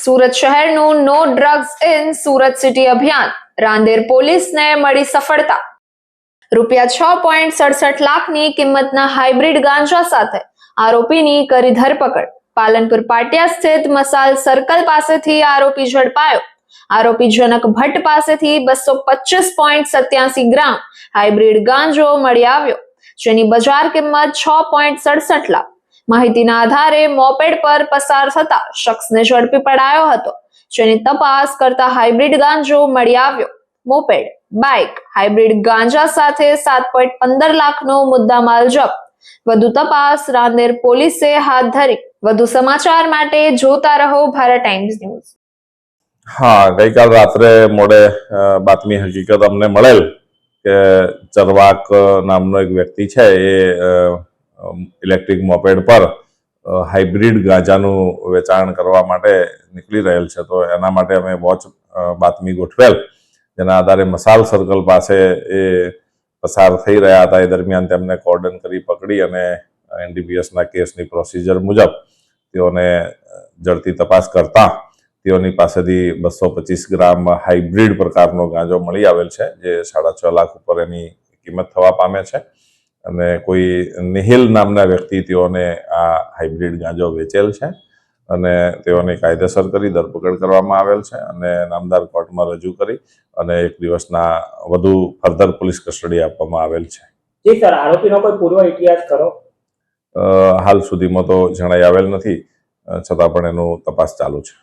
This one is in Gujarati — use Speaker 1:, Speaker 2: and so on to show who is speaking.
Speaker 1: સુરત શહેરનું no drugs in Surat city અભિયાન રાંદેર પોલીસને મળી સફળતા। ₹6.67 લાખની કિંમતના હાઇબ્રિડ ગાંજા સાથે આરોપીની કરી ધરપકડ। પાલનપુર પાટિયા સ્થિત મસાલ સર્કલ પાસેથી આરોપી ઝડપાયો। આરોપી જનક ભટ્ટ પાસેથી 225.87 ગ્રામ હાઇબ્રિડ ગાંજો મળી આવ્યો, જેની બજાર કિંમત 6.67 લાખ। માહિતીના આધારે મોપેડ પર પસાર થતા શખ્સને ઝડપી પડાયો હતો, જેની તપાસ કરતા હાઇબ્રિડ ગાંજો મળી આવ્યો। મોપેડ, બાઇક, હાઇબ્રિડ ગાંજા સાથે 7.15 લાખનો મુદ્દામાલ જપ્ત। વધુ તપાસ રાંદેર પોલીસે હાથ ધરી। વધુ સમાચાર માટે જોતા રહો ભારત ટાઈમ્સ ન્યૂઝ।
Speaker 2: हाँ, गईकाल रात्रे मोड़े बातमी हकीकत अमने मळेल के चरवाक नामनो एक व्यक्ति है ये इलेक्ट्रिक मोपेड पर हाइब्रिड गांजाનું વેચાણ કરવા માટે નીકળી રહેલ છે। તો એના માટે અમે વોચ બાતમી ગોઠવેલ, જેના આધારે મસાલ સર્કલ પાસે એ પસાર થઈ રહ્યા હતા। એ દરમિયાન તેમને કોર્ડન કરી પકડી અને એનડીપીએસના કેસની પ્રોસિજર મુજબ તેઓને ઝડપી તપાસ કરતા તેઓની પાસેથી 225 ગ્રામ હાઇબ્રિડ પ્રકારનો ગાંજો મળી આવેલ છે, જે 6.5 લાખ ઉપર એની કિંમત થવા પામે છે। અને કોઈ નિહિલ નામના વ્યક્તિ તેઓને આ હાઇબ્રિડ ગાંજો વેચેલ છે અને તેઓની કાયદેસર કરી ધરપકડ કરવામાં આવેલ છે અને નામદાર કોર્ટમાં રજૂ કરી અને 1 દિવસના વધુ ફર્ધર પોલીસ કસ્ટડી આપવામાં આવેલ છે।
Speaker 3: જી સર, આરોપીનો કોઈ પૂર્વ ઇતિહાસ ખરો?
Speaker 2: હાલ સુધીમાં તો જણાઈ આવેલ નથી, છતાં પણ એનું તપાસ ચાલુ છે।